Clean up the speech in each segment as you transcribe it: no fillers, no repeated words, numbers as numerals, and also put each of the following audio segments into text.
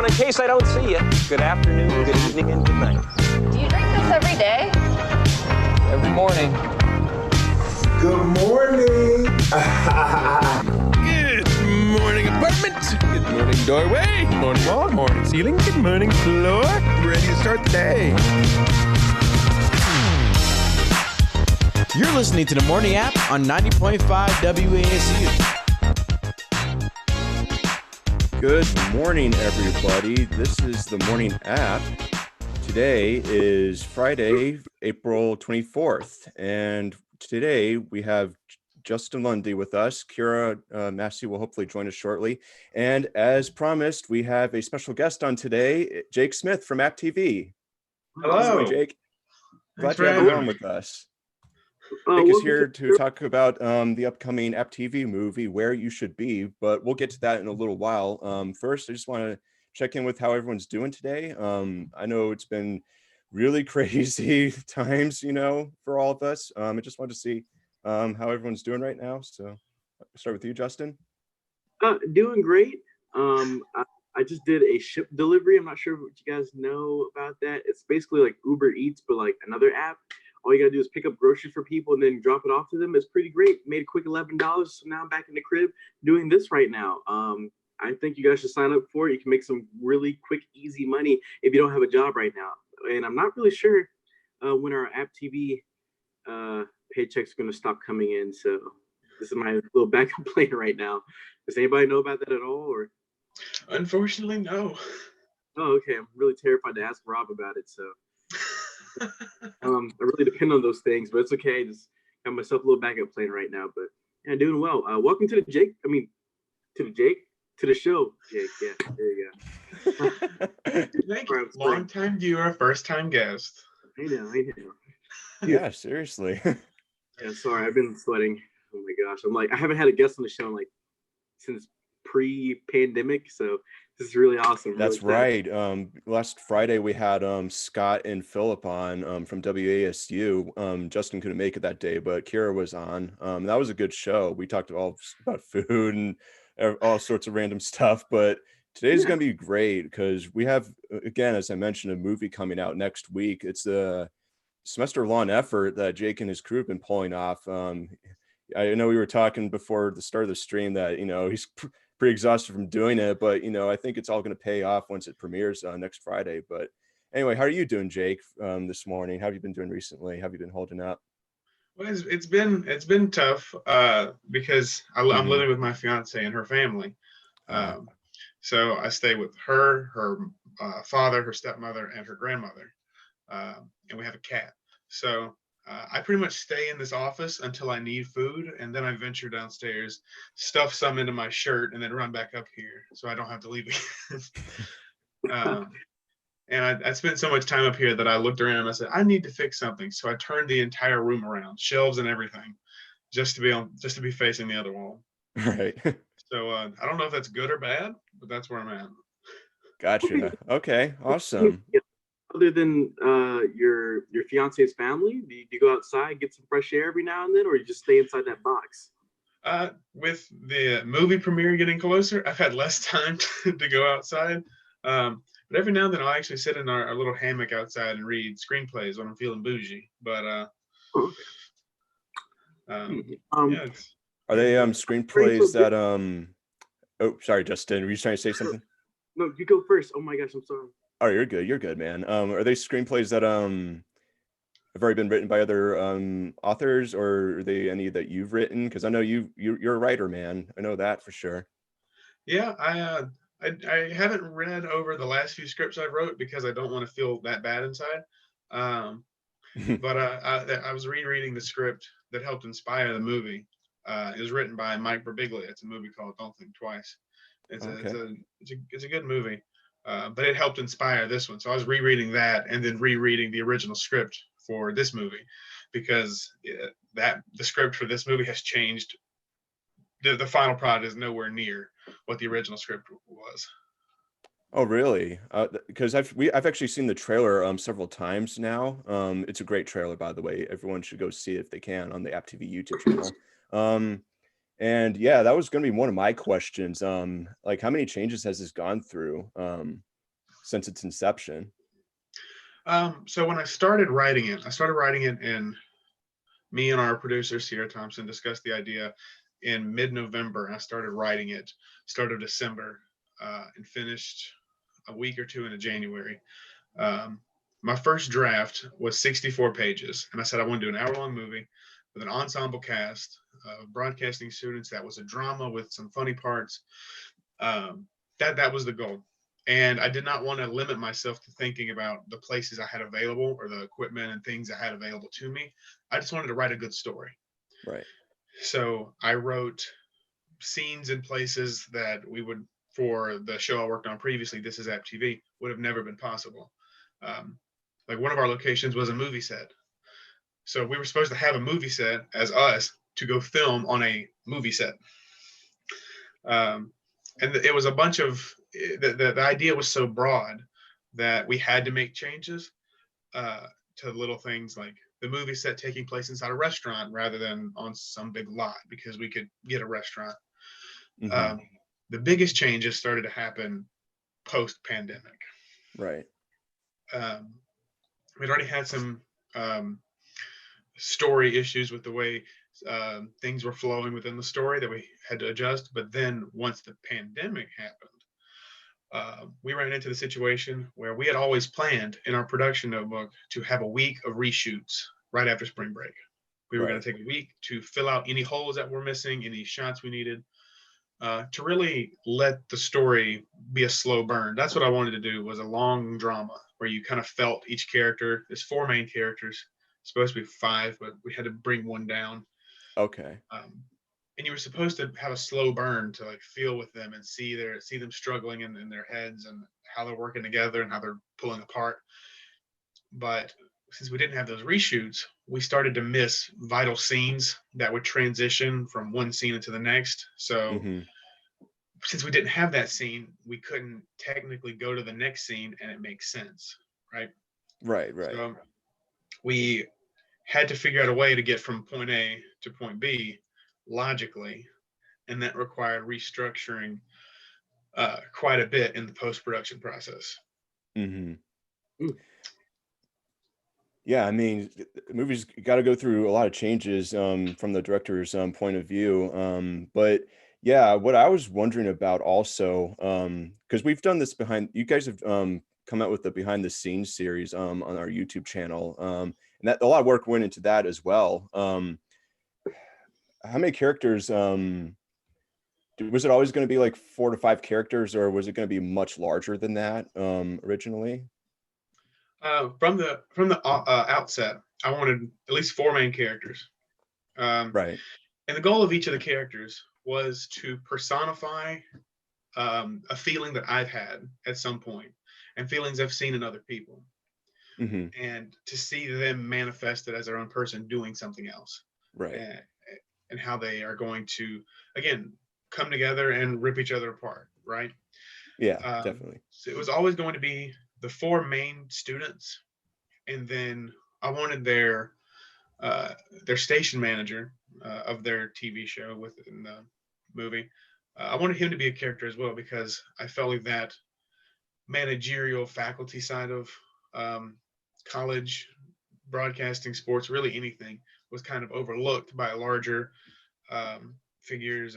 in case I don't see you, good afternoon, good evening, and good night. Do you drink this every day? Every morning. Good morning. Good morning, apartment. Good morning, doorway. Good morning, wall. Morning, ceiling. Good morning, floor. Ready to start the day. You're listening to the Morning App on 90.5 WASU. Good morning, everybody. This is the Morning App. Today is Friday, April 24th, and today we have Justin Lundy with us. Kira Massey will hopefully join us shortly. And as promised, we have a special guest on today, Jake Smith from AppTV. Hello, Jake. Glad Thanks to for have you having on me. with us. Jake is here to talk about the upcoming AppTV movie, Where You Should Be, but we'll get to that in a little while. First, I just want to check in with how everyone's doing today. I know it's been really crazy times, for all of us. I just wanted to see how everyone's doing right now. So I'll start with you, Justin. Doing great. I just did a ship delivery. I'm not sure what you guys know about that. It's basically like Uber Eats, but like another app. All you gotta do is pick up groceries for people and then drop it off to them. It's pretty great. Made a quick $11. So now I'm back in the crib doing this right now. I think you guys should sign up for it. You can make some really quick, easy money if you don't have a job right now. And I'm not really sure when our AppTV paychecks are gonna stop coming in. So this is my little backup plan right now. Does anybody know about that at all? Or Unfortunately, no. oh, okay. I'm really terrified to ask Rob about it. So I really depend on those things, but it's okay. Just have myself a little backup plan right now. But yeah, doing well. Welcome to the Jake. To the show, Jake. Yeah, there you go. Thank you. Long time viewer, first time guest. I know. Yeah, seriously. Yeah, sorry. I've been sweating. Oh my gosh. I'm like, I haven't had a guest on the show since pre-pandemic, so this is really awesome. That's right. Last Friday we had Scott and Philip on from WASU. Justin couldn't make it that day, but Kira was on. That was a good show. We talked all about food and all sorts of random stuff, but today's going to be great because we have, again, as I mentioned, a movie coming out next week. It's a semester-long effort that Jake and his crew have been pulling off. I know we were talking before the start of the stream that, he's pretty exhausted from doing it, but I think it's all going to pay off once it premieres next Friday. But anyway, how are you doing, Jake, this morning? How have you been doing recently? How have you been holding up? Well, it's been tough because I'm living with my fiance and her family. So I stay with her father, her stepmother, and her grandmother, and we have a cat. So I pretty much stay in this office until I need food, and then I venture downstairs, stuff some into my shirt, and then run back up here so I don't have to leave again. And I spent so much time up here that I looked around and I said, I need to fix something. So I turned the entire room around, shelves and everything, just to be facing the other wall. Right. So I don't know if that's good or bad, but that's where I'm at. Gotcha. Okay. Awesome. Other than your fiance's family, do you go outside, get some fresh air every now and then, or you just stay inside that box? With the movie premiere getting closer, I've had less time to go outside. But every now and then I'll actually sit in our little hammock outside and read screenplays when I'm feeling bougie. But yeah, are they screenplays that oh, sorry, Justin, were you trying to say something? No, you go first. Oh my gosh, I'm sorry. Oh, you're good, man. Are they screenplays that have already been written by other authors, or are they any that you've written? Because I know you're a writer, man. I know that for sure. Yeah, I haven't read over the last few scripts I wrote because I don't want to feel that bad inside. But I was rereading the script that helped inspire the movie. It was written by Mike Birbiglia. It's a movie called Don't Think Twice. It's a good movie. But it helped inspire this one. So I was rereading that and then rereading the original script for this movie because the script for this movie has changed. The final product is nowhere near what the original script was. Oh, really? Because I've actually seen the trailer several times now. It's a great trailer, by the way. Everyone should go see it if they can on the AppTV YouTube channel. And yeah, that was going to be one of my questions. Like, how many changes has this gone through? since its inception? So when I started writing it, and me and our producer, Sierra Thompson, discussed the idea in mid-November. I started writing it, start of December, and finished a week or two into January. My first draft was 64 pages, and I said I want to do an hour-long movie with an ensemble cast of broadcasting students. That was a drama with some funny parts. That was the goal. And I did not want to limit myself to thinking about the places I had available or the equipment and things I had available to me. I just wanted to write a good story. Right. So I wrote scenes in places that we would, for the show I worked on previously, This Is AppTV, would have never been possible. Like one of our locations was a movie set. So we were supposed to have a movie set as us to go film on a movie set. And it was a bunch of, the idea was so broad that we had to make changes to little things like the movie set taking place inside a restaurant rather than on some big lot because we could get a restaurant. Mm-hmm. The biggest changes started to happen post-pandemic. Right. We'd already had some story issues with the way things were flowing within the story that we had to adjust. But then once the pandemic happened, we ran into the situation where we had always planned in our production notebook to have a week of reshoots right after spring break. We were going to take a week to fill out any holes that were missing, any shots we needed, to really let the story be a slow burn. That's what I wanted to do, was a long drama where you kind of felt each character. There's 4 main characters, supposed to be 5, but we had to bring one down. Okay. And you were supposed to have a slow burn to like feel with them and see them struggling in their heads and how they're working together and how they're pulling apart. But since we didn't have those reshoots, we started to miss vital scenes that would transition from one scene into the next. So since we didn't have that scene, we couldn't technically go to the next scene and it makes sense, right? Right. So we had to figure out a way to get from point A to point B logically, and that required restructuring quite a bit in the post-production process. Yeah, I mean, the movie's got to go through a lot of changes from the director's point of view. But yeah, what I was wondering about also, because we've done this you guys have come out with the behind the scenes series on our YouTube channel, and that a lot of work went into that as well. How many characters? Was it always going to be like 4 to 5 characters, or was it going to be much larger than that originally? From the outset, I wanted at least 4 main characters. Right. And the goal of each of the characters was to personify a feeling that I've had at some point and feelings I've seen in other people. And to see them manifested as their own person doing something else. Right. And how they are going to, again, come together and rip each other apart, right? Yeah, definitely. So it was always going to be the 4 main students, and then I wanted their station manager of their TV show within the movie. I wanted him to be a character as well, because I felt like that managerial faculty side of college broadcasting, sports, really anything, was kind of overlooked by larger figures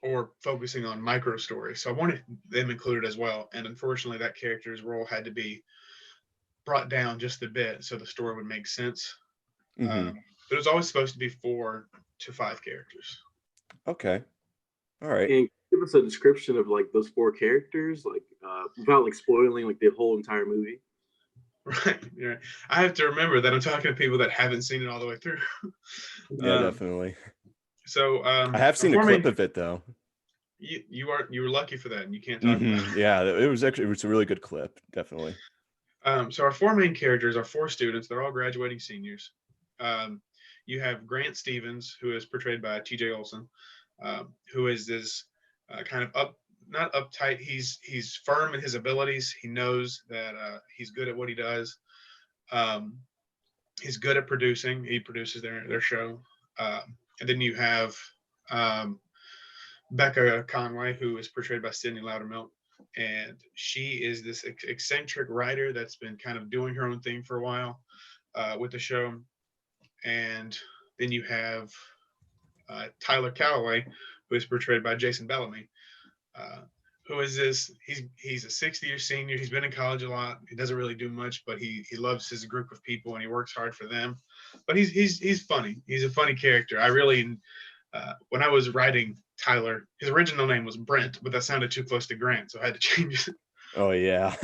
or focusing on micro stories. So I wanted them included as well. And unfortunately, that character's role had to be brought down just a bit so the story would make sense. But it was always supposed to be 4 to 5 characters. Okay. All right. And give us a description of like those 4 characters, like without like spoiling like the whole entire movie. Right. Yeah. I have to remember that I'm talking to people that haven't seen it all the way through. Yeah, definitely. So I have seen a clip of it though. You were lucky for that, and you can't talk about it. Yeah, it was a really good clip, definitely. So our 4 main characters are 4 students. They're all graduating seniors. You have Grant Stevens, who is portrayed by TJ Olson, who is this kind of not uptight. He's firm in his abilities. He knows that he's good at what he does. He's good at producing. He produces their show. And then you have Becca Conway, who is portrayed by Sydney Loudermilk, and she is this eccentric writer that's been kind of doing her own thing for a while with the show. And then you have Tyler Calloway, who is portrayed by Jason Bellamy, who is this, he's a 60-year senior. He's been in college a lot. He doesn't really do much, but he loves his group of people and he works hard for them. But he's funny. He's a funny character. I really, when I was writing Tyler, his original name was Brent, but that sounded too close to Grant, so I had to change it. Oh yeah.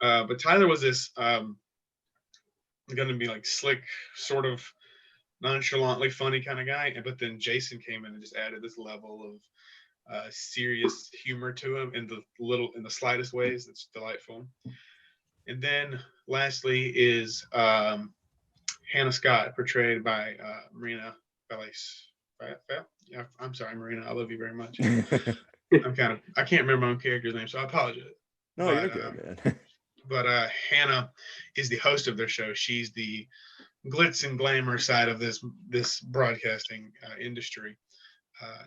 But Tyler was this going to be like slick, sort of nonchalantly funny kind of guy, but then Jason came in and just added this level of serious humor to him in the slightest ways. That's delightful. And then lastly is Hannah Scott, portrayed by Marina Bellis. Yeah, I'm sorry, Marina. I love you very much. I can't remember my own character's name, so I apologize. No, you're good, man. But Hannah is the host of their show. She's the glitz and glamour side of this broadcasting industry,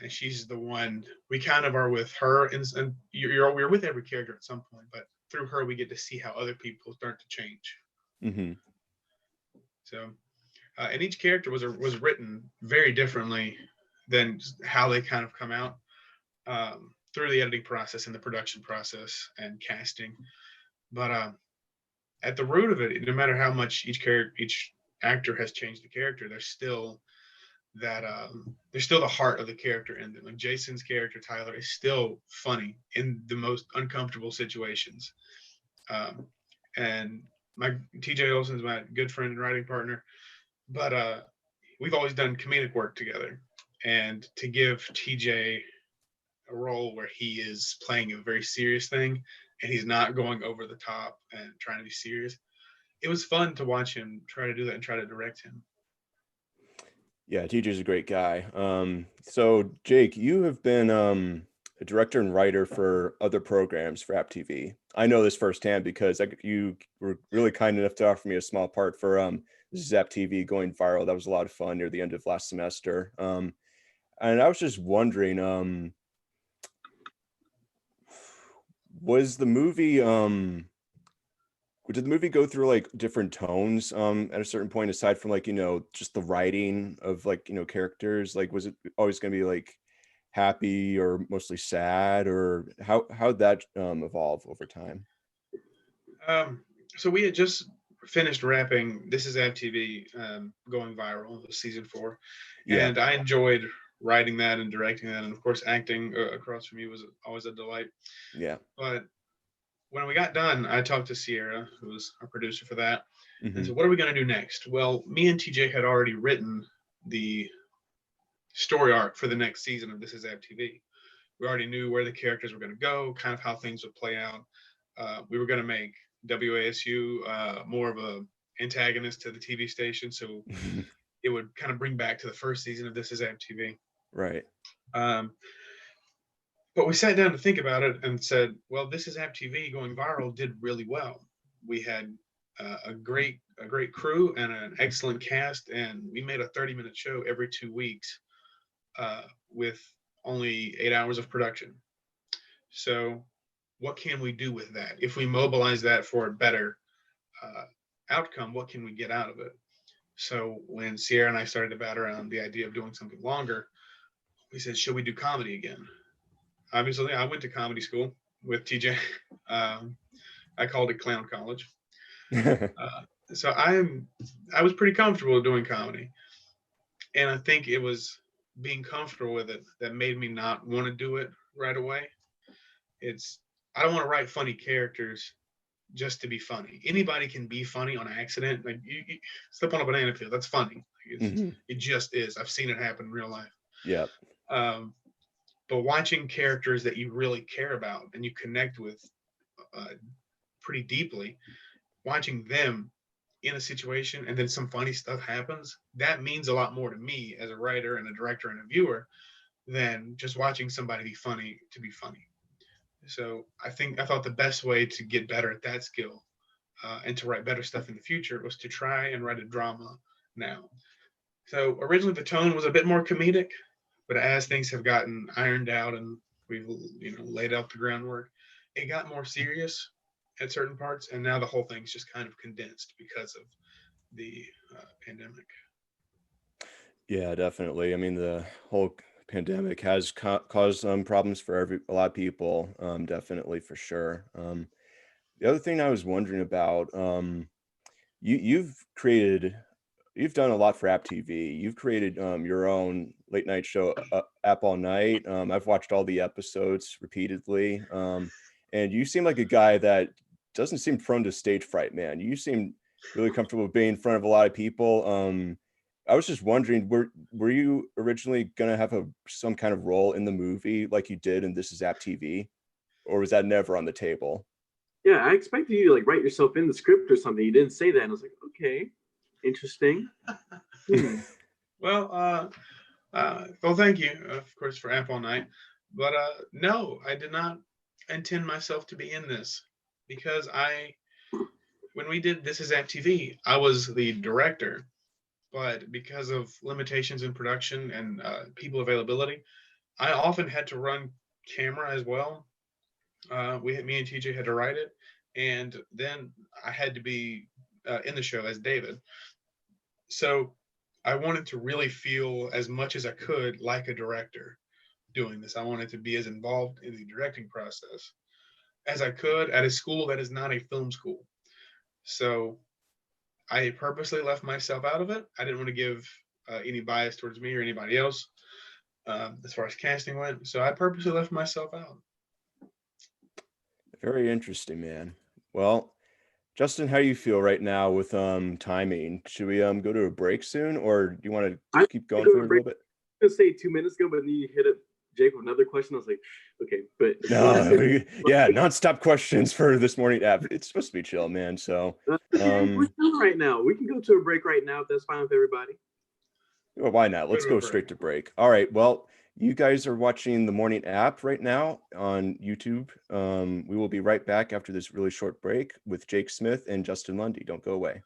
and she's the one we kind of are with her. And we're with every character at some point, but through her we get to see how other people start to change. Mm-hmm. So, and each character was written very differently than how they kind of come out through the editing process and the production process and casting. But at the root of it, no matter how much each actor has changed the character, there's still that there's still the heart of the character in them. Like Jason's character Tyler is still funny in the most uncomfortable situations, and my TJ Olson's my good friend and writing partner, but we've always done comedic work together, and to give TJ a role where he is playing a very serious thing and he's not going over the top and trying to be serious, it was fun to watch him try to do that and try to direct him. Yeah, TJ's a great guy. So Jake, you have been a director and writer for other programs for AppTV. I know this firsthand because you were really kind enough to offer me a small part for this is AppTV going viral. That was a lot of fun near the end of last semester. And I was just wondering, was the movie did the movie go through like different tones at a certain point, aside from like, just the writing of like, characters? Like, was it always going to be like happy or mostly sad, or how'd that evolve over time? So we had just finished wrapping This Is AppTV going viral, season 4. Yeah. And I enjoyed writing that and directing that, and of course acting across from you was always a delight. Yeah. But when we got done, I talked to Sierra, who was our producer for that, Mm-hmm. and said, what are we going to do next? Well, me and TJ had already written the story arc for the next season of This Is AppTV. We already knew where the characters were going to go, kind of how things would play out. We were going to make WASU more of a antagonist to the TV station, so it would kind of bring back to the first season of This Is AppTV. Right. But we sat down to think about it and said, well, This Is AppTV going viral did really well. We had a great crew and an excellent cast, and we made a 30-minute show every 2 weeks with only 8 hours of production. So what can we do with that? If we mobilize that for a better outcome, what can we get out of it? So when Sierra and I started to bat around the idea of doing something longer, we said, should we do comedy again? Obviously, I went to comedy school with TJ. I called it clown college. So I was pretty comfortable doing comedy. And I think it was being comfortable with it that made me not want to do it right away. I don't want to write funny characters just to be funny. Anybody can be funny on accident. Like you slip on a banana peel, that's funny. It just is. I've seen it happen in real life. Yeah. But watching characters that you really care about and you connect with pretty deeply, watching them in a situation and then some funny stuff happens, that means a lot more to me as a writer and a director and a viewer than just watching somebody be funny to be funny. So I thought the best way to get better at that skill and to write better stuff in the future was to try and write a drama now. So originally the tone was a bit more comedic, but as things have gotten ironed out and we've laid out the groundwork, it got more serious at certain parts, and now the whole thing's just kind of condensed because of the pandemic. Yeah, definitely. I mean, the whole pandemic has caused problems for a lot of people. Definitely, for sure. The other thing I was wondering about, you've done a lot for AppTV. You've created your own late night show, App All Night. I've watched all the episodes repeatedly, and you seem like a guy that doesn't seem prone to stage fright, man. You seem really comfortable being in front of a lot of people. I was just wondering, were you originally gonna have some kind of role in the movie like you did in This Is App TV, or was that never on the table? Yeah, I expected you to like write yourself in the script or something. You didn't say that, and I was like, okay, interesting. Well, thank you, of course, for App All Night. But no, I did not intend myself to be in this, because when we did This Is App TV, I was the director, but because of limitations in production and people availability, I often had to run camera as well. Me and TJ had to write it, and then I had to be in the show as David. So I wanted to really feel as much as I could like a director doing this. I wanted to be as involved in the directing process as I could at a school that is not a film school. So I purposely left myself out of it. I didn't want to give any bias towards me or anybody else as far as casting went. So I purposely left myself out. Very interesting, man. Well, Justin, how do you feel right now with timing? Should we go to a break soon, or do you want to keep going for a little bit? I was gonna say 2 minutes ago, but then you hit up Jake with another question. I was like, okay, but No, yeah, nonstop questions for this morning app. It's supposed to be chill, man. So we're done right now. We can go to a break right now if that's fine with everybody. Well, why not? Let's go straight to break. All right. Well, you guys are watching the morning app right now on YouTube. We will be right back after this really short break with Jake Smith and Justin Lundy. Don't go away.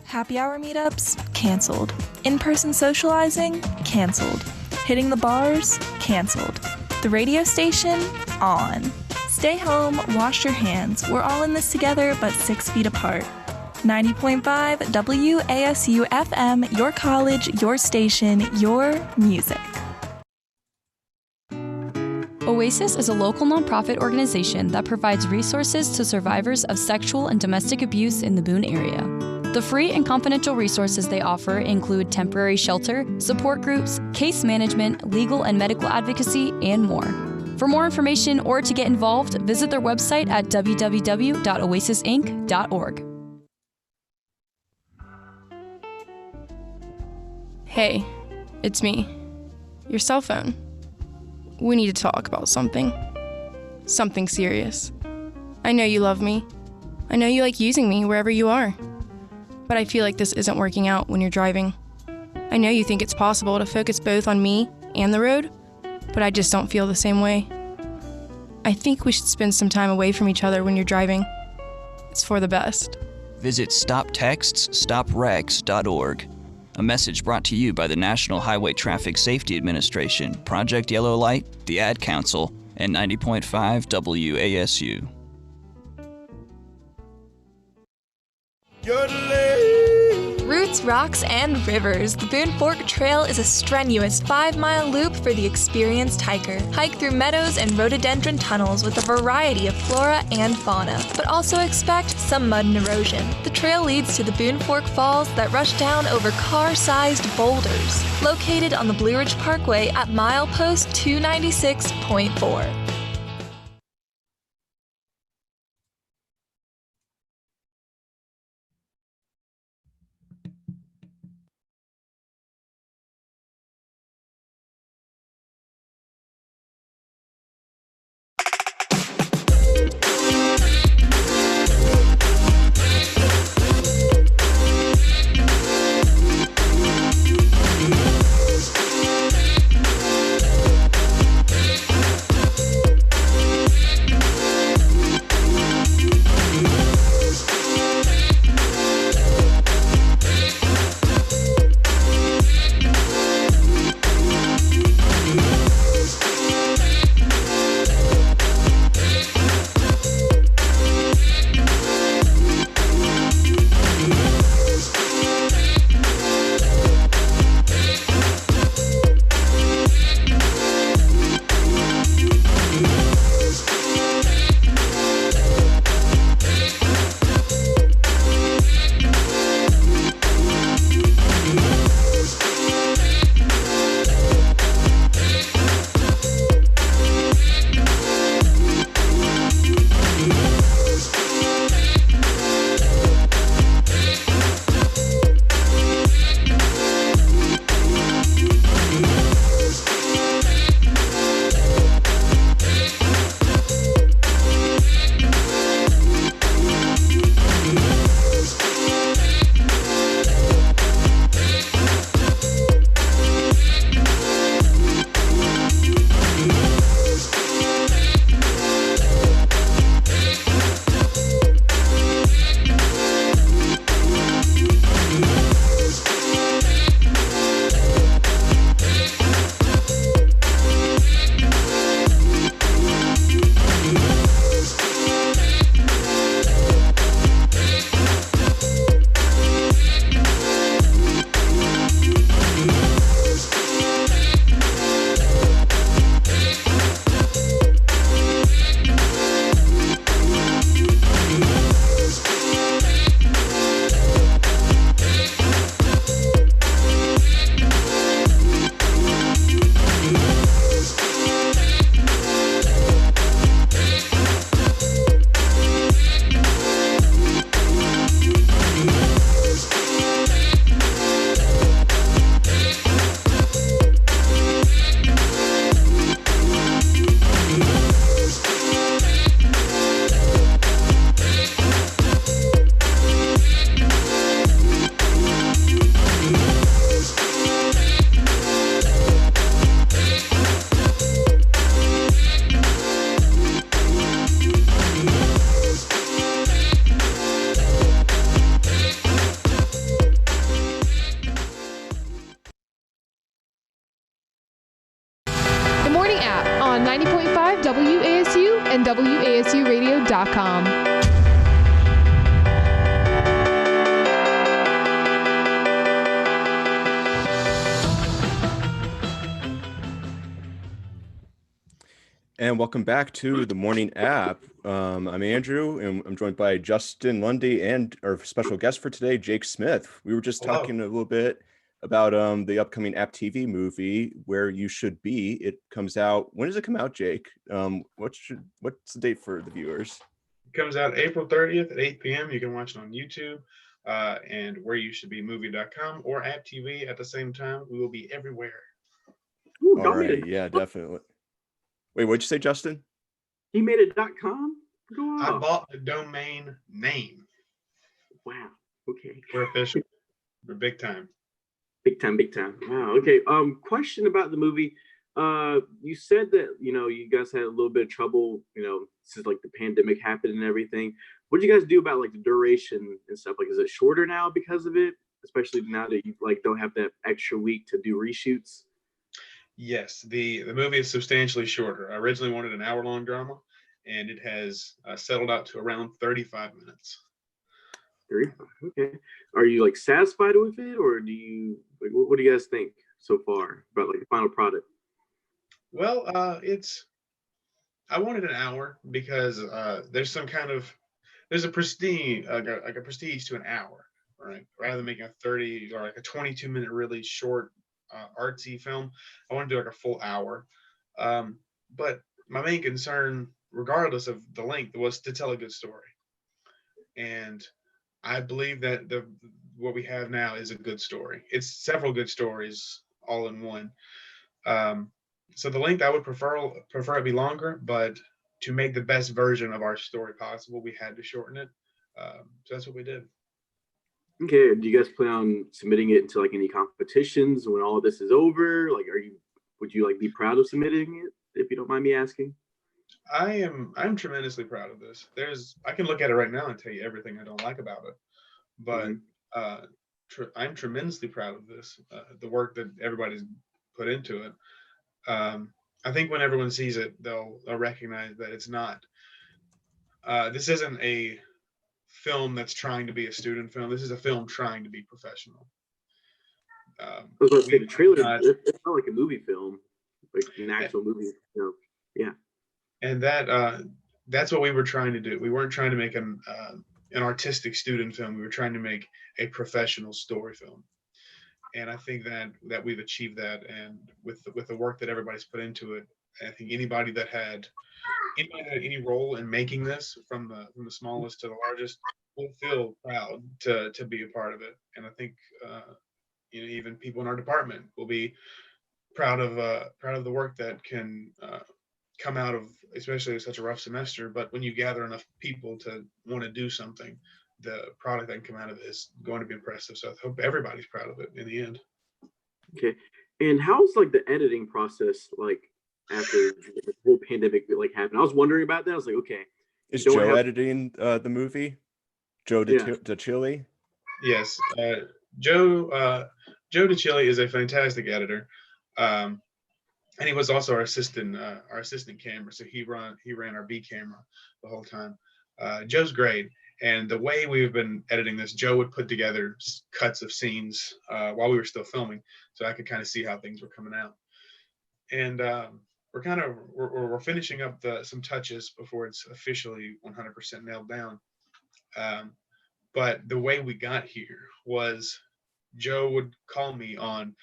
Happy hour meetups? Canceled. In-person socializing? Canceled. Hitting the bars? Canceled. The radio station? On. Stay home, wash your hands. We're all in this together, but 6 feet apart. 90.5 WASU FM, your college, your station, your music. Oasis is a local nonprofit organization that provides resources to survivors of sexual and domestic abuse in the Boone area. The free and confidential resources they offer include temporary shelter, support groups, case management, legal and medical advocacy, and more. For more information or to get involved, visit their website at www.oasisinc.org. Hey, it's me. Your cell phone. We need to talk about something. Something serious. I know you love me. I know you like using me wherever you are. But I feel like this isn't working out when you're driving. I know you think it's possible to focus both on me and the road, but I just don't feel the same way. I think we should spend some time away from each other when you're driving. It's for the best. Visit StopTextsStopWrecks.org. A message brought to you by the National Highway Traffic Safety Administration, Project Yellow Light, the Ad Council, and 90.5 WASU. Roots, rocks, and rivers. The Boone Fork Trail is a strenuous 5-mile loop for the experienced hiker. Hike through meadows and rhododendron tunnels with a variety of flora and fauna, but also expect some mud and erosion. The trail leads to the Boone Fork Falls that rush down over car-sized boulders, located on the Blue Ridge Parkway at milepost 296.4. on 90.5 WASU and WASUradio.com. And welcome back to the Morning App. I'm Andrew, and I'm joined by Justin Lundy and our special guest for today, Jake Smith. We were just talking a little bit about the upcoming AppTV movie, Where You Should Be. It comes out. When does it come out, Jake? What's the date for the viewers? It comes out April 30th at 8 p.m. You can watch it on YouTube and whereyoushouldbemovie.com or AppTV at the same time. We will be everywhere. Ooh, all right, yeah, definitely. Wait, what'd you say, Justin? He made a .com? Go on. I bought the domain name. Wow. Okay. We're official. We're big time. Big time, big time. Wow. Okay. Question about the movie. You said that, you guys had a little bit of trouble, since like the pandemic happened and everything. What did you guys do about like the duration and stuff? Like, is it shorter now because of it? Especially now that you like don't have that extra week to do reshoots? Yes, the movie is substantially shorter. I originally wanted an hour-long drama, and it has settled out to around 35 minutes. 35. Okay. Are you like satisfied with it, or do you like what do you guys think so far about like the final product? Well, I wanted an hour because there's a prestige, like a prestige to an hour, right? Rather than making a 30 or like a 22-minute really short artsy film, I want to do like a full hour. But my main concern, regardless of the length, was to tell a good story. And I believe that what we have now is a good story. It's several good stories all in one. So the length, I would prefer it be longer, but to make the best version of our story possible, we had to shorten it. So that's what we did. Okay, do you guys plan on submitting it into like any competitions when all of this is over? Like, would you like be proud of submitting it, if you don't mind me asking? I'm tremendously proud of this. I can look at it right now and tell you everything I don't like about it, but I'm tremendously proud of this. The work that everybody's put into it. I think when everyone sees it, they'll recognize that it's not. This isn't a film that's trying to be a student film. This is a film trying to be professional. I was going to say the trailer. It's not like a movie film, like an actual movie. Yeah. And that's what we were trying to do. We weren't trying to make an artistic student film. We were trying to make a professional story film. And I think that we've achieved that. And with the work that everybody's put into it, I think anybody that had any role in making this, from the smallest to the largest, will feel proud to be a part of it. And I think even people in our department will be proud of the work that can come out of, especially such a rough semester. But when you gather enough people to want to do something, the product that can come out of it is going to be impressive. So I hope everybody's proud of it in the end. Okay. And how's like the editing process like after the whole pandemic like happened? I was wondering about that. I was like, okay. Is Joe editing the movie? Joe DiCilli? Yes. Joe DiCilli is a fantastic editor. And he was also our assistant camera. So he ran our B camera the whole time. Joe's great. And the way we've been editing this, Joe would put together cuts of scenes while we were still filming, so I could kind of see how things were coming out. And we're finishing up some touches before it's officially 100% nailed down. But the way we got here was Joe would call me on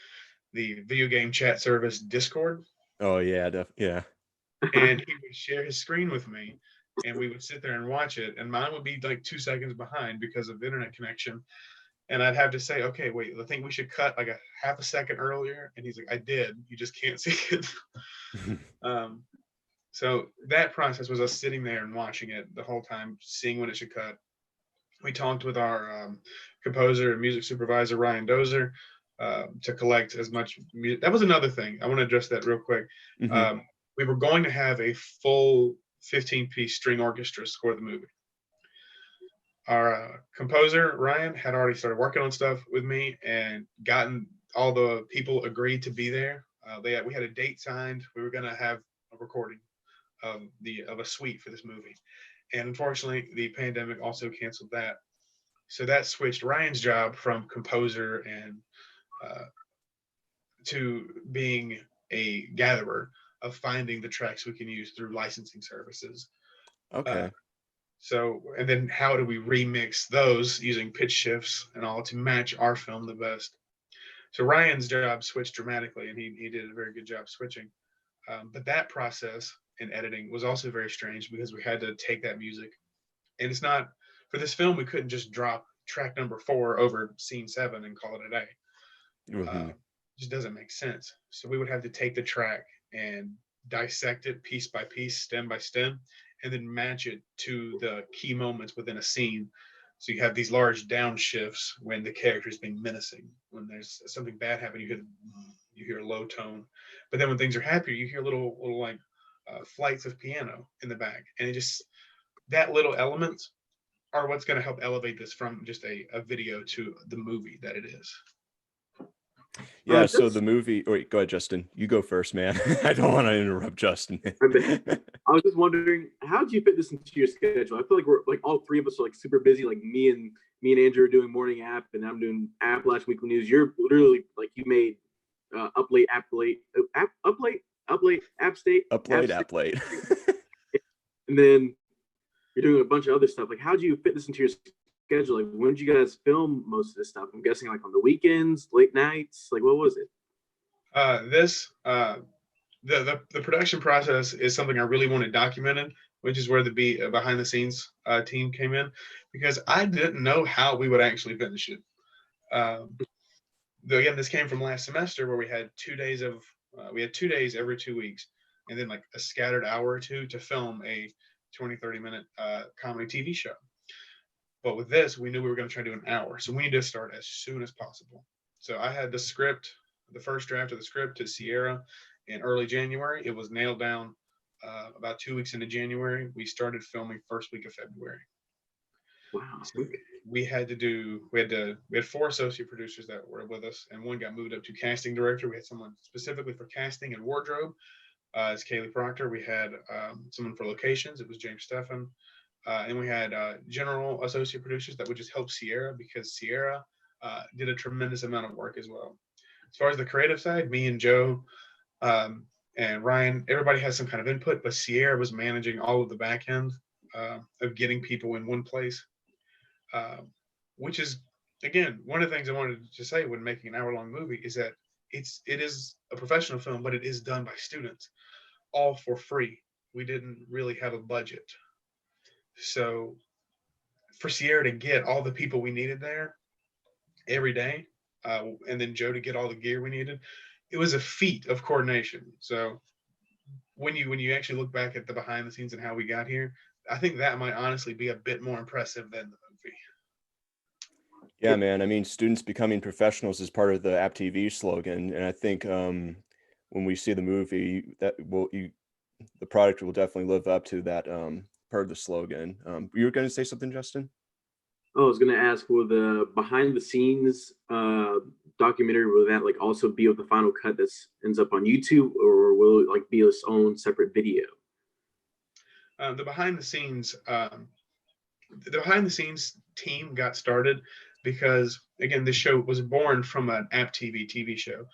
the video game chat service Discord. Oh yeah, yeah. And he would share his screen with me, and we would sit there and watch it, and mine would be like 2 seconds behind because of internet connection. And I'd have to say, okay, wait, I think we should cut like a half a second earlier. And he's like, I did, you just can't see it. So that process was us sitting there and watching it the whole time, seeing when it should cut. We talked with our composer and music supervisor, Ryan Dozer, to collect as much music. That was another thing. I want to address that real quick. Mm-hmm. We were going to have a full 15-piece string orchestra score the movie. Our composer, Ryan, had already started working on stuff with me and gotten all the people agreed to be there. We had a date signed. We're recording of a suite for this movie. And unfortunately, the pandemic also canceled that. So that switched Ryan's job from composer and to being a gatherer of finding the tracks we can use through licensing services. Okay. So, and then how do we remix those using pitch shifts and all to match our film the best? So Ryan's job switched dramatically, and he did a very good job switching. But that process in editing was also very strange because we had to take that music, and it's not for this film. We couldn't just drop track number 4 over scene 7 and call it a day. Mm-hmm. It just doesn't make sense. So we would have to take the track and dissect it piece by piece, stem by stem, and then match it to the key moments within a scene. So you have these large downshifts when the character is being menacing. When there's something bad happening, you hear a low tone. But then when things are happier, you hear little like flights of piano in the back. And it just, that little elements are what's going to help elevate this from just a video to the movie that it is. Yeah, so the movie, wait, go ahead, Justin. You go first, man. I don't want to interrupt Justin. I was just wondering, how did you fit this into your schedule? I feel like we're like all three of us are like super busy. Like me and Andrew are doing morning app, and I'm doing Appalachian Weekly News. You're literally like, you made up late, app state, and then you're doing a bunch of other stuff. Like, how do you fit this into your schedule? Like, when did you guys film most of this stuff? I'm guessing like on the weekends, late nights. Like, what was it? The production process is something I really wanted documented, which is where the behind the scenes team came in, because I didn't know how we would actually finish it. Again, this came from last semester where we had 2 days every 2 weeks, and then like a scattered hour or two to film a 20-30 minute comedy TV show. But with this, we knew we were going to try to do an hour. So we need to start as soon as possible. So I had the first draft of the script to Sierra in early January. It was nailed down about 2 weeks into January. We started filming first week of February. Wow. So we had 4 associate producers that were with us, and one got moved up to casting director. We had someone specifically for casting and wardrobe. It's Kaylee Proctor. We had someone for locations. It was James Steffen. And we had general associate producers that would just help Sierra, because Sierra did a tremendous amount of work as well. As far as the creative side, me and Joe and Ryan, everybody has some kind of input, but Sierra was managing all of the back end of getting people in one place, which is, again, one of the things I wanted to say when making an hour-long movie is that it is a professional film, but it is done by students, all for free. We didn't really have a budget. So for Sierra to get all the people we needed there every day, and then Joe to get all the gear we needed, it was a feat of coordination. So when you actually look back at the behind the scenes and how we got here, I think that might honestly be a bit more impressive than the movie. Yeah, man. I mean, students becoming professionals is part of the AppTV slogan, and I think when we see the movie, the product will definitely live up to that part of the slogan. You were going to say something, Justin? I was going to ask, will the behind the scenes documentary, will that like also be with the final cut that ends up on YouTube, or will it like be its own separate video? The behind the scenes team got started because, again, this show was born from an AppTV TV show.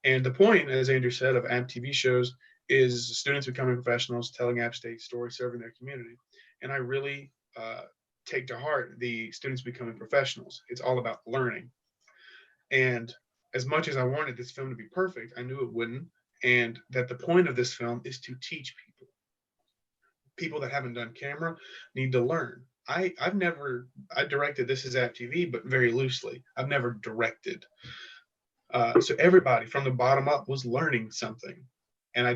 And the point, as Andrew said, of AppTV shows is students becoming professionals, telling App State stories, serving their community. And I really take to heart the students becoming professionals. It's all about learning. And as much as I wanted this film to be perfect, I knew it wouldn't. And that the point of this film is to teach people. People that haven't done camera need to learn. I directed This Is AppTV, but very loosely. I've never directed. So everybody from the bottom up was learning something. And I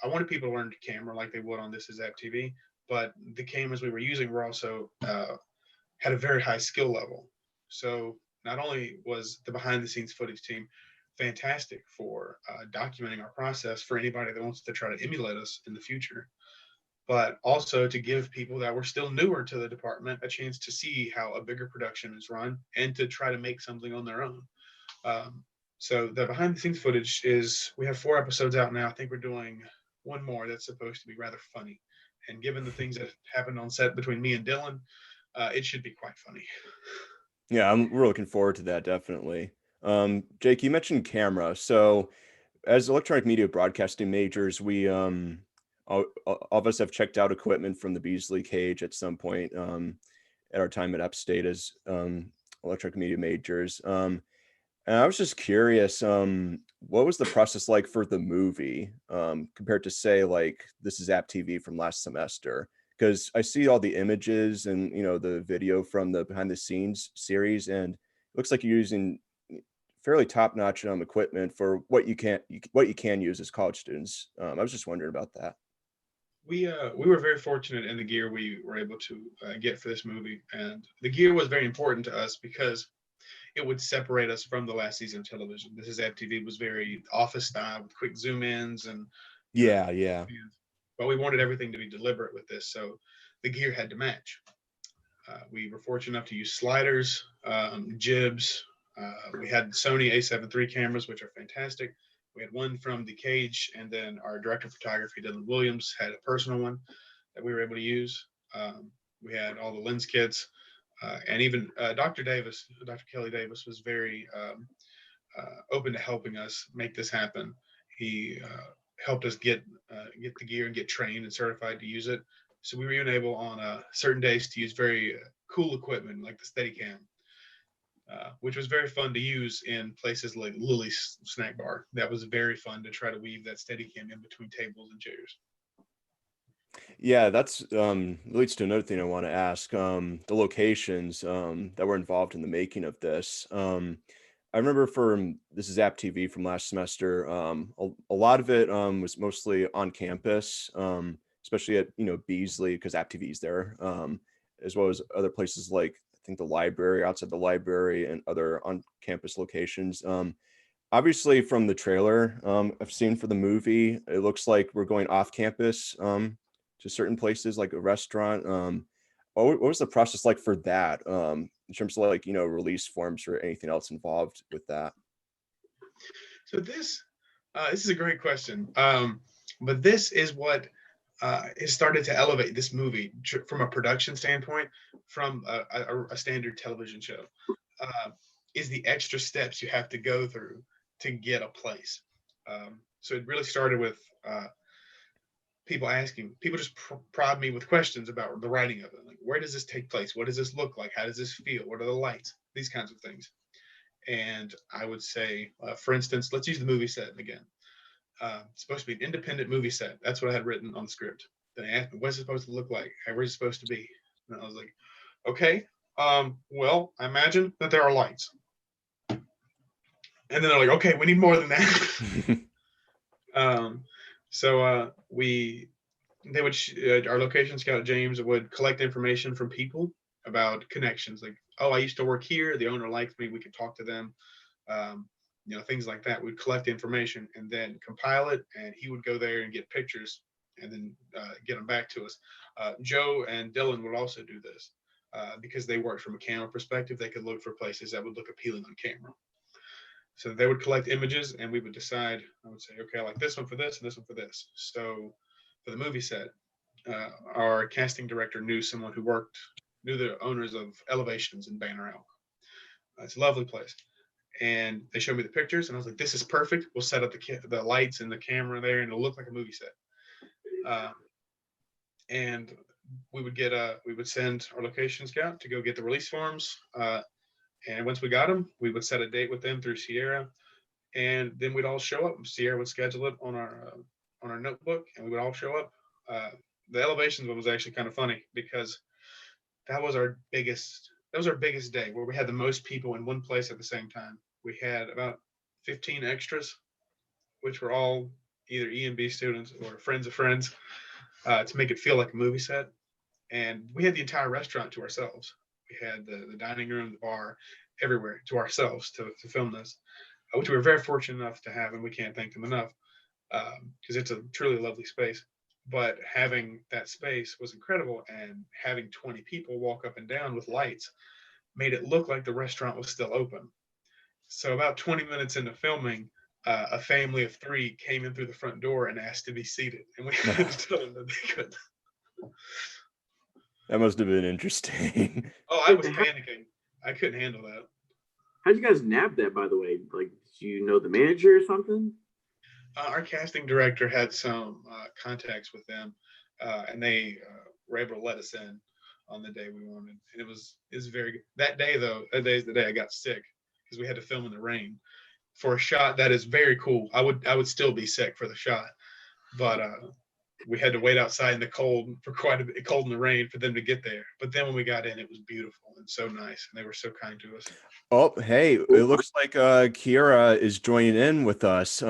wanted people to learn to camera like they would on This Is AppTV, but the cameras we were using were also had a very high skill level. So not only was the behind the scenes footage team fantastic for documenting our process for anybody that wants to try to emulate us in the future, but also to give people that were still newer to the department a chance to see how a bigger production is run and to try to make something on their own. So the behind the scenes footage we have 4 episodes out now. I think we're doing one more that's supposed to be rather funny. And given the things that happened on set between me and Dylan, it should be quite funny. Yeah, we're looking forward to that, definitely. Jake, you mentioned camera. So as electronic media broadcasting majors, we all of us have checked out equipment from the Beasley Cage at some point at our time at App State as electronic media majors. And I was just curious, what was the process like for the movie compared to, say, like This Is AppTV from last semester? Because I see all the images and, you know, the video from the behind the scenes series, and it looks like you're using fairly top-notch equipment for what you can use as college students. I was just wondering about that. We were very fortunate in the gear we were able to get for this movie, and the gear was very important to us because it would separate us from the last season of television. This Is AppTV was very office style with quick zoom ins and yeah. But we wanted everything to be deliberate with this, so the gear had to match. We were fortunate enough to use sliders, jibs. We had Sony A7 III cameras, which are fantastic. We had one from the Cage, and then our director of photography, Dylan Williams, had a personal one that we were able to use. We had all the lens kits, and even Dr. Kelly Davis was very open to helping us make this happen. He helped us get the gear and get trained and certified to use it. So we were even able on certain days to use very cool equipment like the Steadicam, which was very fun to use in places like Lily's Snack Bar. That was very fun to try to weave that Steadicam in between tables and chairs. Yeah, that's leads to another thing I want to ask. The locations that were involved in the making of this. I remember from This Is AppTV from last semester, a lot of it was mostly on campus, especially at Beasley, because AppTV is there, as well as other places like I think the library, outside the library, and other on-campus locations. Obviously, from the trailer I've seen for the movie, it looks like we're going off campus to certain places like a restaurant. What was the process like for that in terms of like, release forms or anything else involved with that? So this is a great question. But this is what has started to elevate this movie from a production standpoint from a standard television show, is the extra steps you have to go through to get a place. So it really started with people just prod me with questions about the writing of it. Like, where does this take place? What does this look like? How does this feel? What are the lights? These kinds of things. And I would say, for instance, let's use the movie set again. It's supposed to be an independent movie set. That's what I had written on the script. Then they asked me, what's it supposed to look like? Where's it supposed to be? And I was like, okay, well, I imagine that there are lights. And then they're like, okay, we need more than that. So our location scout James would collect information from people about connections, like, oh, I used to work here, the owner liked me, we could talk to them, things like that. We'd collect information and then compile it, and he would go there and get pictures and then get them back to us. Joe and Dylan would also do this because they worked from a camera perspective. They could look for places that would look appealing on camera. So they would collect images, and we would decide. I would say, okay, I like this one for this and this one for this. So for the movie set, our casting director knew someone who knew the owners of Elevations in Banner Elk. It's a lovely place. And they showed me the pictures, and I was like, this is perfect. We'll set up the lights and the camera there, and it'll look like a movie set. And we would send our location scout to go get the release forms. And once we got them, we would set a date with them through Sierra, and then we'd all show up. Sierra would schedule it on our notebook, and we would all show up. The Elevations one was actually kind of funny because that was our biggest day, where we had the most people in one place at the same time. We had about 15 extras, which were all either E&B students or friends of friends, to make it feel like a movie set. And we had the entire restaurant to ourselves. We had the dining room, the bar, everywhere to ourselves to film this, which we were very fortunate enough to have, and we can't thank them enough, because it's a truly lovely space. But having that space was incredible, and having 20 people walk up and down with lights made it look like the restaurant was still open. So about 20 minutes into filming, a family of 3 came in through the front door and asked to be seated, and we had to tell them that they couldn't. That must have been interesting. Oh, I was panicking. I couldn't handle that. How'd you guys nab that, by the way? Like, do you know the manager or something? Our casting director had some contacts with them, and they were able to let us in on the day we wanted. And it was very good. That day, though, that day is the day I got sick because we had to film in the rain. For a shot that is very cool. I would still be sick for the shot, but we had to wait outside in the cold for quite a bit, cold in the rain, for them to get there. But then when we got in, it was beautiful and so nice, and they were so kind to us. Oh, hey, it looks like Kiera is joining in with us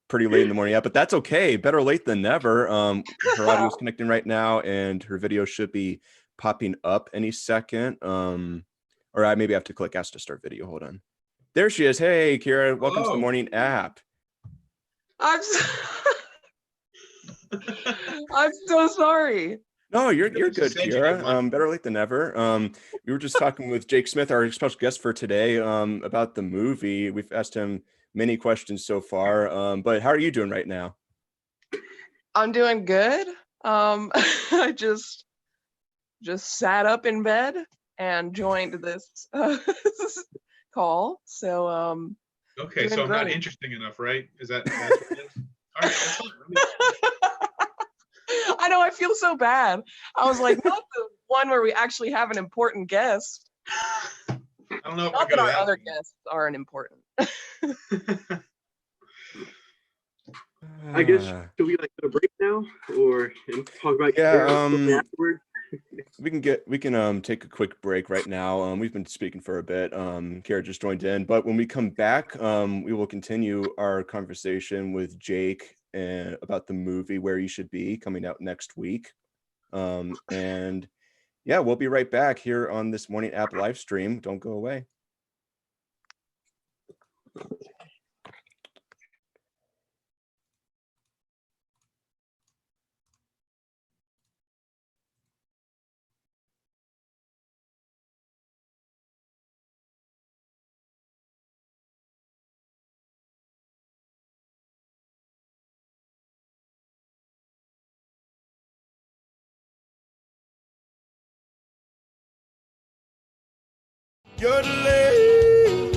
pretty late in the morning. Yeah, but that's okay. Better late than never. Her audio is connecting right now, and her video should be popping up any second. Or I maybe have to click ask to start video. Hold on. There she is. Hey, Kiera, welcome to the morning app. I'm so sorry. No, you're good, Kiera. Better late than never. We were just talking with Jake Smith, our special guest for today, about the movie. We've asked him many questions so far, but how are you doing right now? I'm doing good. I just sat up in bed and joined this call. So okay, so I'm not interesting enough, right? Is that that's what it is? All right, that's fine. I know, I feel so bad. I was like, not the one where we actually have an important guest. I don't know if not that our other guests aren't important. I guess should we like get a break now, or talk about afterwards? We can take a quick break right now. We've been speaking for a bit. Kiera just joined in, but when we come back, we will continue our conversation with Jake and about the movie Where You Should Be, coming out next week. And yeah, we'll be right back here on this morning app live stream. Don't go away.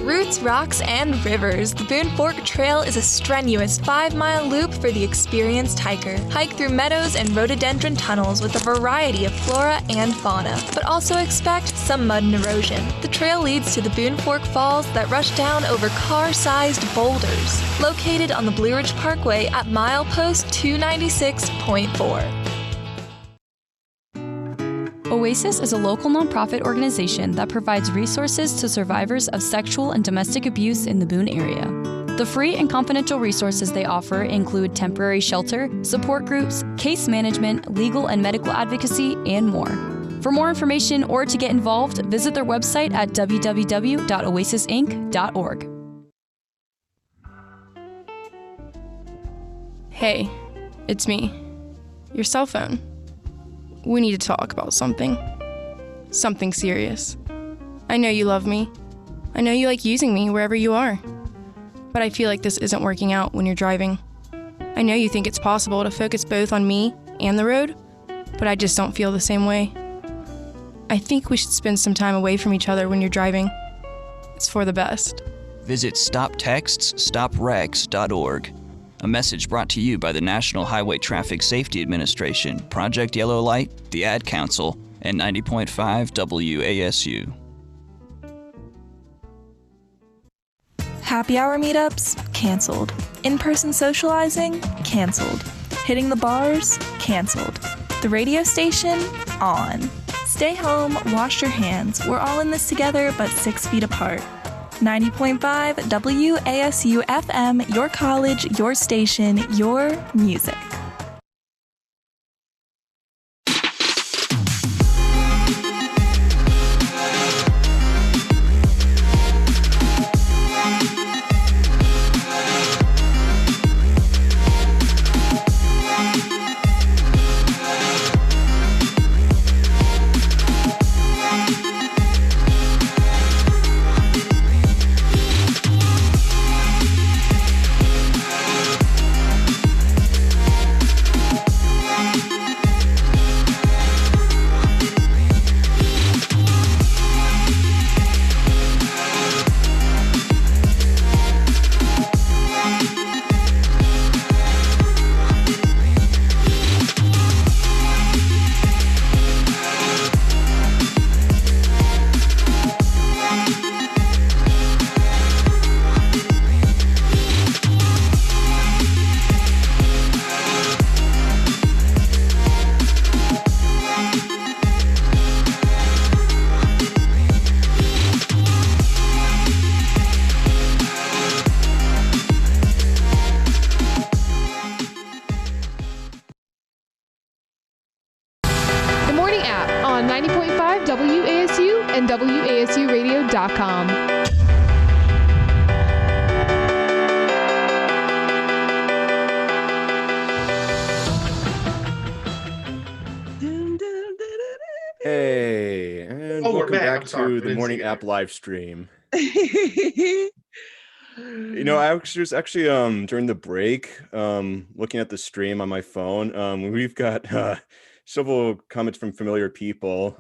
Roots, rocks, and rivers. The Boone Fork Trail is a strenuous 5-mile loop for the experienced hiker. Hike through meadows and rhododendron tunnels with a variety of flora and fauna, but also expect some mud and erosion. The trail leads to the Boone Fork Falls that rush down over car-sized boulders, located on the Blue Ridge Parkway at milepost 296.4. OASIS is a local nonprofit organization that provides resources to survivors of sexual and domestic abuse in the Boone area. The free and confidential resources they offer include temporary shelter, support groups, case management, legal and medical advocacy, and more. For more information or to get involved, visit their website at www.oasisinc.org. Hey, it's me. Your cell phone. We need to talk about something. Something serious. I know you love me. I know you like using me wherever you are. But I feel like this isn't working out when you're driving. I know you think it's possible to focus both on me and the road, but I just don't feel the same way. I think we should spend some time away from each other when you're driving. It's for the best. Visit StopTextsStopWrecks.org. A message brought to you by the National Highway Traffic Safety Administration, Project Yellow Light, the Ad Council, and 90.5 WASU. Happy hour meetups? Canceled. In-person socializing? Canceled. Hitting the bars? Canceled. The radio station? On. Stay home, wash your hands. We're all in this together, but 6 feet apart. 90.5 WASU FM, your college, your station, your music. on 90.5 WASU and WASUradio.com. Hey, and Oh, we're welcome back. back I'm sorry, to I the didn't morning see app that. live stream. You know, I was actually during the break looking at the stream on my phone. We've got several comments from familiar people.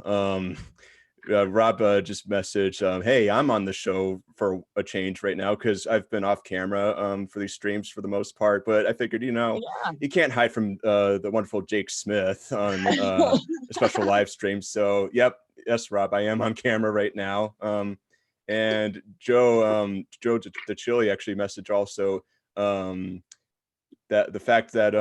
Rob just messaged, hey, I'm on the show for a change right now because I've been off camera for these streams for the most part, but I figured, you know, you can't hide from the wonderful Jake Smith on a special live stream. So yes, Rob, I am on camera right now. And Joe the Chili actually messaged also that the fact that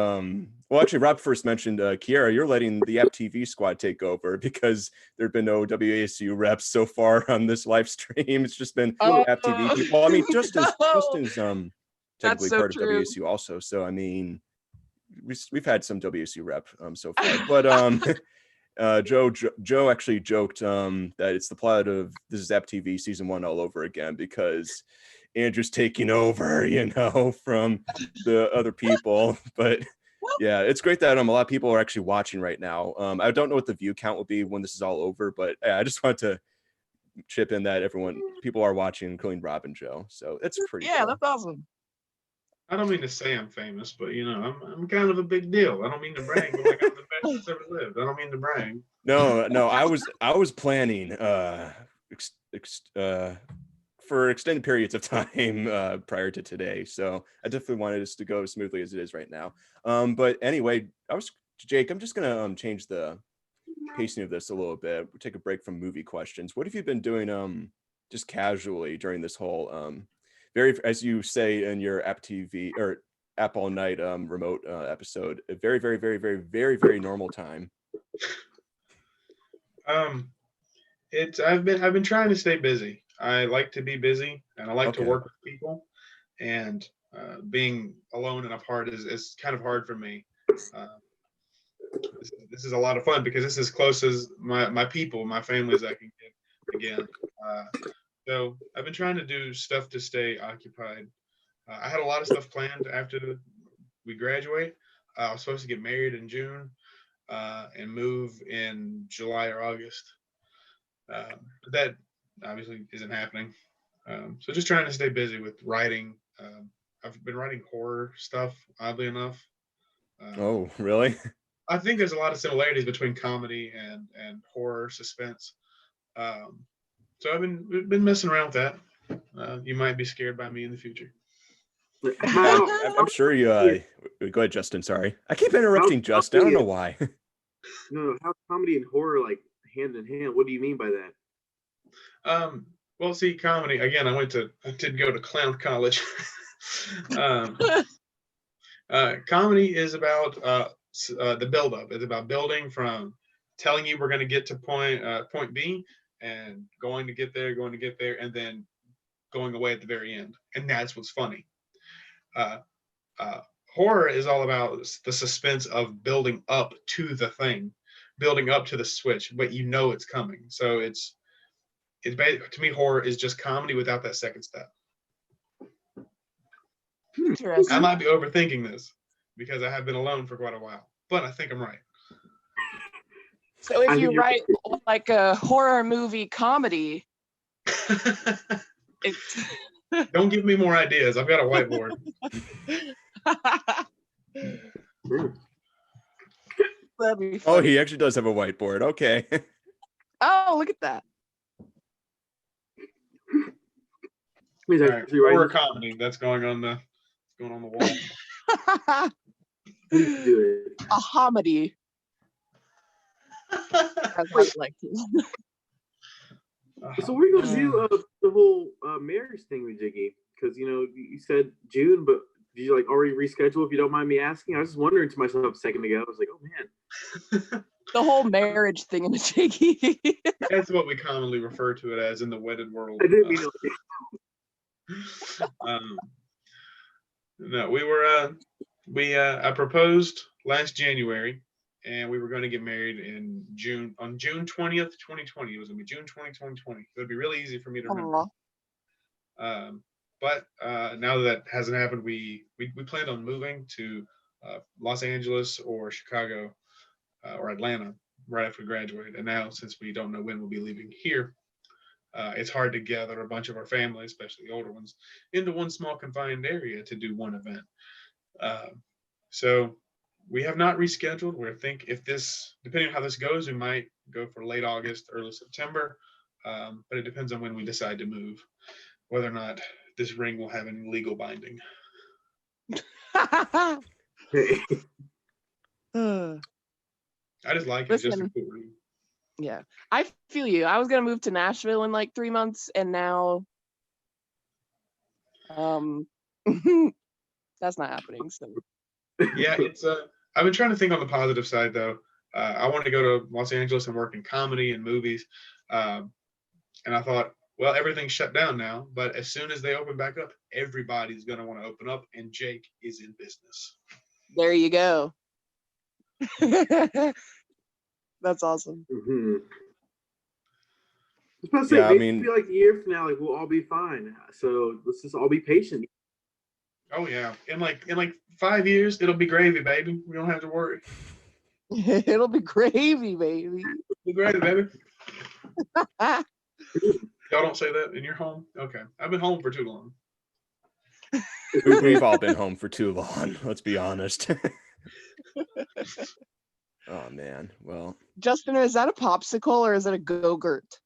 well, actually Rob first mentioned Kiara, you're letting the AppTV squad take over because there've been no WASU reps so far on this live stream. It's just been AppTV people. I mean, Justin's technically so part true. of WASU also. So I mean, we've had some WASU rep so far, but Joe actually joked that it's the plot of This Is AppTV season 1 all over again because Andrew's taking over, you know, from the other people. But yeah, it's great that a lot of people are actually watching right now. I don't know what the view count will be when this is all over, but I just wanted to chip in that people are watching, including Rob and Joe. So it's pretty cool. That's awesome. I don't mean to say I'm famous, but you know, I'm kind of a big deal. I don't mean to brag, but like I'm the best that's ever lived. I don't mean to brag. No, I was planning for extended periods of time prior to today. So I definitely wanted us to go as smoothly as it is right now. But anyway, Jake, I'm just gonna change the pacing of this a little bit. We'll take a break from movie questions. What have you been doing just casually during this whole as you say in your AppTV or App All Night remote episode, a very, very, very, very, very, very normal time? I've been trying to stay busy. I like to be busy and I like to work with people, and being alone and apart is kind of hard for me. This is a lot of fun because this is as close as my people, my family as I can get again. So I've been trying to do stuff to stay occupied. I had a lot of stuff planned after we graduate. I was supposed to get married in June and move in July or August. That obviously isn't happening. So just trying to stay busy with writing. I've been writing horror stuff, oddly enough. Oh, really? I think there's a lot of similarities between comedy and horror suspense. So I've been messing around with that. You might be scared by me in the future. I'm sure you. Go ahead, Justin. Sorry, I keep interrupting Justin. I don't know why. No, how comedy and horror like hand in hand? What do you mean by that? Well, see, comedy again. I did go to clown college. Comedy is about the buildup. It's about building from telling you we're going to get to point B and going to get there, and then going away at the very end. And that's what's funny. Horror is all about the suspense of building up to the thing, building up to the switch, but you know it's coming. So it's to me, horror is just comedy without that second step. I might be overthinking this because I have been alone for quite a while, but I think I'm right. So if you write like a horror movie comedy, don't give me more ideas. I've got a whiteboard. That'd be funny. Oh, he actually does have a whiteboard. Okay. Oh, look at that. Right. Horror comedy that's going on the wall. A homedy. So we're gonna do the whole marriage thing with Jiggy, because you said June, but did you like already reschedule? If you don't mind me asking, I was just wondering to myself a second ago. I was like, oh man, the whole marriage thing in the Jiggy. That's what we commonly refer to it as in the wedded world. I didn't mean no, I proposed last January, and we were going to get married on June 20th, 2020. It was going to be June 20, 2020. It would be really easy for me to remember. But now that hasn't happened, we planned on moving to Los Angeles or Chicago or Atlanta right after we graduated. And now, since we don't know when we'll be leaving here, it's hard to gather a bunch of our family, especially the older ones, into one small confined area to do one event. So we have not rescheduled. We think depending on how this goes, we might go for late August, early September. But it depends on when we decide to move, whether or not this ring will have any legal binding. I just like it. It's just a cool ring. Yeah, I feel you. I was gonna move to Nashville in like 3 months, and now, that's not happening. So yeah, it's I've been trying to think on the positive side though. I wanted to go to Los Angeles and work in comedy and movies, and I thought, well, everything's shut down now, but as soon as they open back up, everybody's gonna want to open up, and Jake is in business. There you go. That's awesome. Mm-hmm. I was about to say, maybe I feel like a year from now, like we'll all be fine. So let's just all be patient. Oh yeah, in like 5 years, it'll be gravy, baby. We don't have to worry. It'll be gravy, baby. It'll be gravy, baby. Y'all don't say that in your home? Okay, I've been home for too long. We've all been home for too long. Let's be honest. Oh man, well. Justin, is that a popsicle or is it a Go-Gurt?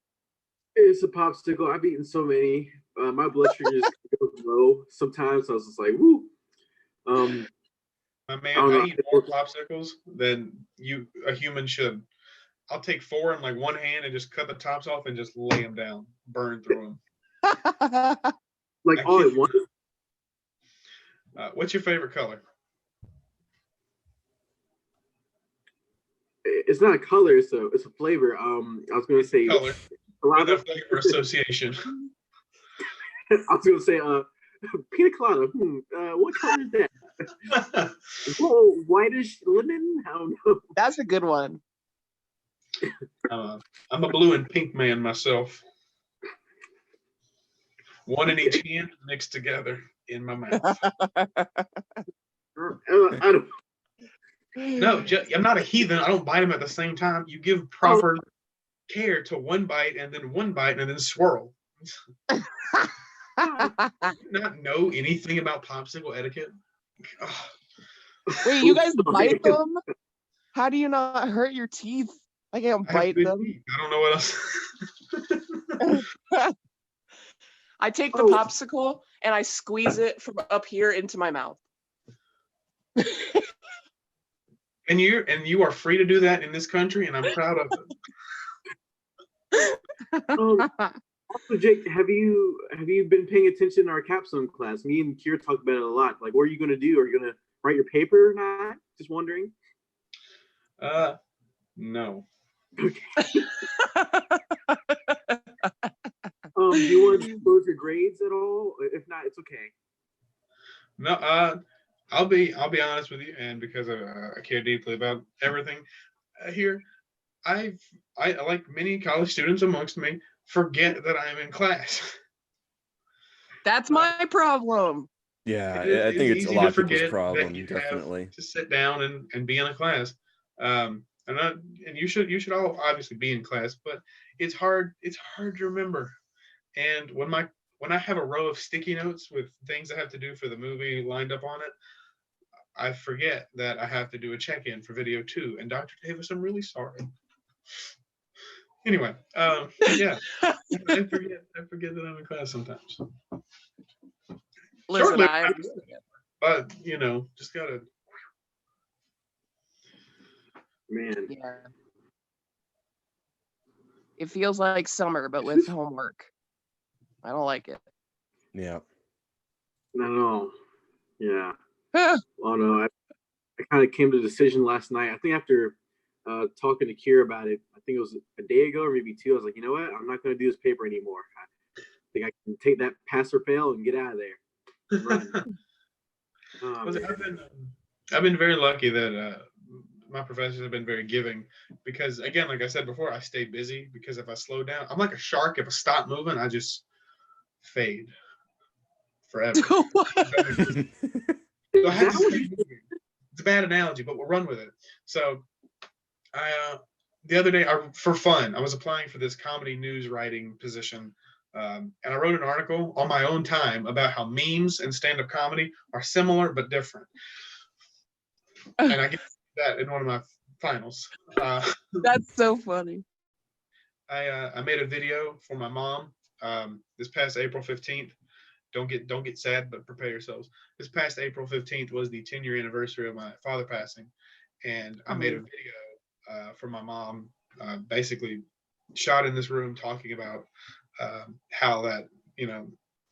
It's a popsicle. I've eaten so many. My blood sugar just goes low sometimes. So I was just like, woo. My man, I eat more popsicles than a human should. I'll take 4 in like one hand and just cut the tops off and just lay them down, burn through them. Like all at once? What's your favorite color? It's not a color, it's a flavor. I was gonna say color. With a flavor association. I was gonna say pina colada. What color is that? Whoa, whitish lemon? I don't know. That's a good one. I'm a blue and pink man myself. One in each hand mixed together in my mouth. I don't. No, I'm not a heathen. I don't bite them at the same time. You give proper care to one bite and then swirl. Not know anything about popsicle etiquette. Oh. Wait, you guys bite them? How do you not hurt your teeth? I can't bite them. I don't know what else. I take the popsicle and I squeeze it from up here into my mouth. And you are free to do that in this country, and I'm proud of it. Also, Jake, have you been paying attention to our capstone class? Me and Kira talked about it a lot. Like, what are you going to do? Are you going to write your paper or not? Just wondering. No. Okay. Do you want to disclose your grades at all? If not, it's okay. No. I'll be honest with you, and because I care deeply about everything here, I like many college students amongst me forget that I'm in class. That's my problem. Yeah, I think it's a lot of people's problem. You definitely have to sit down and be in a class, and you should all obviously be in class, but it's hard to remember. And when I have a row of sticky notes with things I have to do for the movie lined up on it, I forget that I have to do a check-in for video 2. And Dr. Davis, I'm really sorry. Anyway, yeah, I forget that I'm in class sometimes. Listen, but just gotta. Man. Yeah. It feels like summer, but with homework. I don't like it. Yeah. No. Yeah. Oh no, I kind of came to a decision last night. I think after talking to Kira about it, I think it was a day ago or maybe 2. I was like, you know what? I'm not going to do this paper anymore. I think I can take that pass or fail and get out of there. I've been very lucky that my professors have been very giving because, again, like I said before, I stay busy because if I slow down, I'm like a shark. If I stop moving, I just fade forever. So I have to stay moving. It's a bad analogy, but we'll run with it. So the other day, for fun, I was applying for this comedy news writing position. And I wrote an article on my own time about how memes and stand-up comedy are similar but different. And I get that in one of my finals. That's so funny. I made a video for my mom this past April 15th. Don't get sad, but prepare yourselves. This past April 15th was the 10-year anniversary of my father passing, and I made a video for my mom, basically shot in this room talking about how that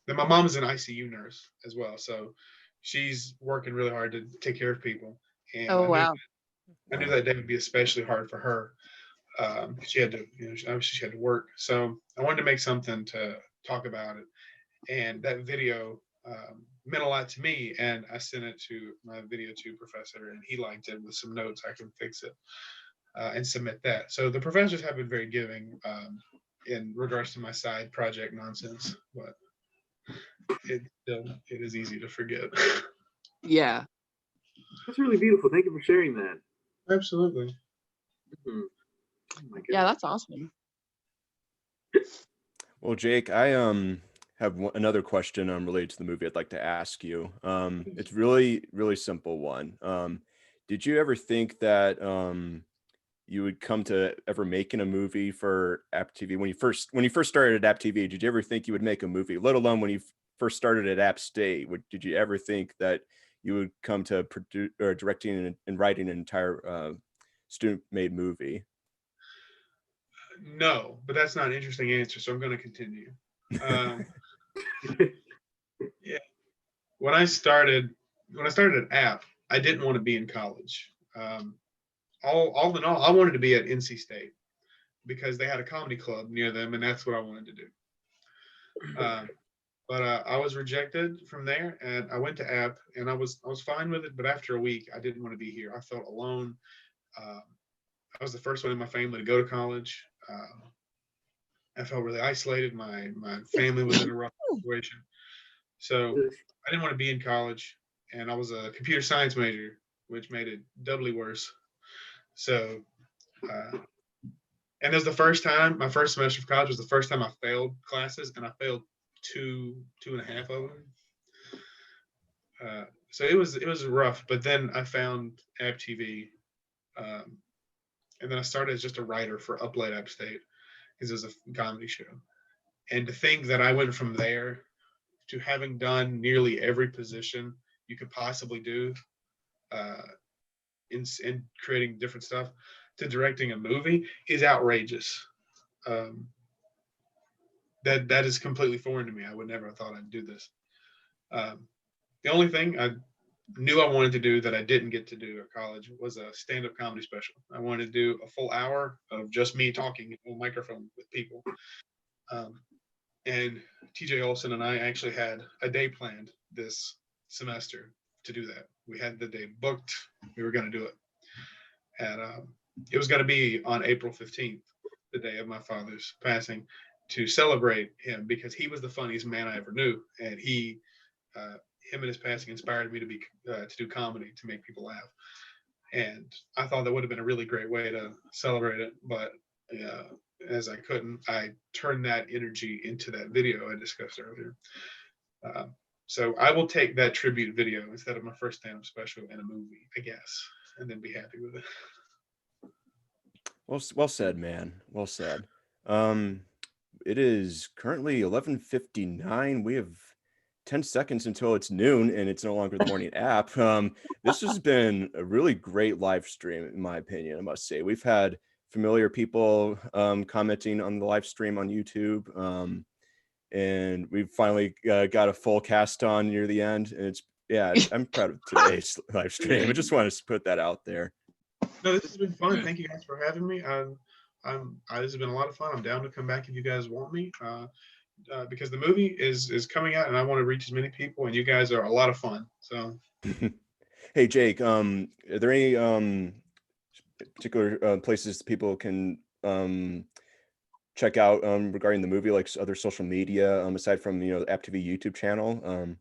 my mom is an ICU nurse as well, so she's working really hard to take care of people. And I knew that day would be especially hard for her. She had to, obviously she had to work, so I wanted to make something to talk about it. And that video meant a lot to me, and I sent it to my video 2 professor, and he liked it with some notes. I can fix it and submit that. So the professors have been very giving in regards to my side project nonsense, but it is easy to forget. Yeah. That's really beautiful. Thank you for sharing that. Absolutely. Mm-hmm. Oh yeah, that's awesome. Well, Jake, I have another question related to the movie I'd like to ask you. It's really, really simple one. Did you ever think that you would come to ever making a movie for AppTV when you first started at AppTV? Did you ever think you would make a movie, let alone when you first started at App State? Did you ever think that you would come to produce or directing and writing an entire student-made movie? No, but that's not an interesting answer, so I'm going to continue. Yeah, when I started at App, I didn't want to be in college. All in all, I wanted to be at NC State because they had a comedy club near them, and that's what I wanted to do. But I was rejected from there, and I went to App, and I was fine with it. But after a week, I didn't want to be here. I felt alone. I was the first one in my family to go to college. I felt really isolated. My family was in a rough situation, so I didn't want to be in college. And I was a computer science major, which made it doubly worse. So, and it was the first time, my first semester of college was the first time I failed classes, and I failed two and a half of them. So it was rough, but then I found AppTV, and then I started as just a writer for Up Late App State, because it was a comedy show. And to think that I went from there to having done nearly every position you could possibly do in creating different stuff to directing a movie is outrageous. That is completely foreign to me. I would never have thought I'd do this. The only thing I knew I wanted to do that I didn't get to do at college was a stand-up comedy special. I wanted to do a full hour of just me talking on a microphone with people. And TJ Olson and I actually had a day planned this semester to do that. We had the day booked. We were going to do it. And it was going to be on April 15th, the day of my father's passing, to celebrate him because he was the funniest man I ever knew. And him and his passing inspired me to do comedy, to make people laugh. And I thought that would have been a really great way to celebrate it. But as I couldn't, I turned that energy into that video I discussed earlier. So I will take that tribute video instead of my first stand-up special in a movie, I guess, and then be happy with it. Well said, man. Well said. It is currently 11:59. We have 10 seconds until it's noon, and it's no longer the morning app. This has been a really great live stream, in my opinion, I must say. We've had familiar people commenting on the live stream on YouTube, and we've finally got a full cast on near the end. And I'm proud of today's live stream. I just wanted to put that out there. No, this has been fun. Thank you guys for having me. This has been a lot of fun. I'm down to come back if you guys want me. Because the movie is coming out and I want to reach as many people, and you guys are a lot of fun. So hey Jake, are there any particular places people can check out regarding the movie, like other social media, aside from, you know, the AppTV YouTube channel?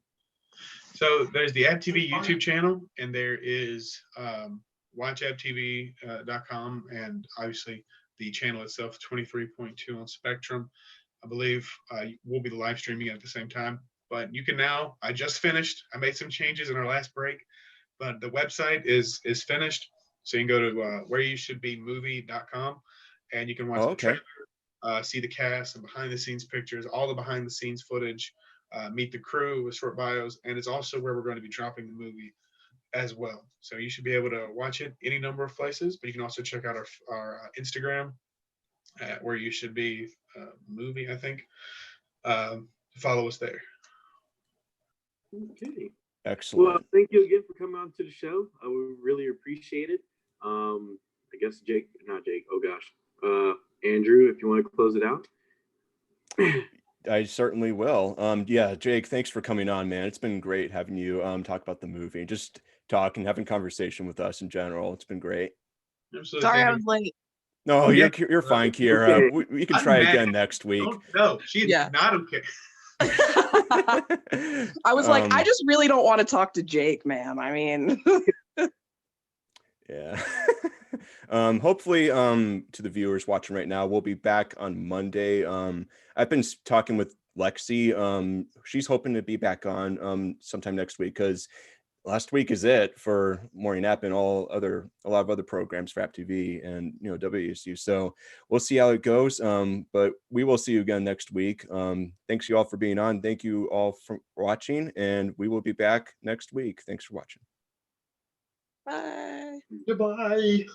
So there's the AppTV YouTube channel, and there is watchapptv.com, and obviously the channel itself, 23.2 on Spectrum. I believe we'll be live streaming at the same time. But you can now, I just finished, I made some changes in our last break, but the website is finished. So you can go to whereyoushouldbemovie.com, and you can watch the trailer, see the cast and behind the scenes pictures, all the behind the scenes footage, meet the crew with short bios, and it's also where we're going to be dropping the movie as well. So you should be able to watch it any number of places, but you can also check out our Instagram at Where You Should Be Movie, I think. Follow us there. Okay. Excellent. Well, thank you again for coming on to the show. We really appreciate it. I guess Andrew, if you want to close it out. I certainly will. Yeah, Jake, thanks for coming on, man. It's been great having you talk about the movie, just talk and having conversation with us in general. It's been great. Absolutely. Sorry I was late. No, you're fine, Kiera. Okay. We can try again next week. No, she's not okay. I was like, I just really don't want to talk to Jake, man. I mean, yeah. Hopefully, to the viewers watching right now, we'll be back on Monday. I've been talking with Lexi. She's hoping to be back on sometime next week, because last week is it for Morning App and a lot of other programs for AppTV and, you know, WASU. So we'll see how it goes. But we will see you again next week. Thanks you all for being on. Thank you all for watching, and we will be back next week. Thanks for watching. bye. Goodbye.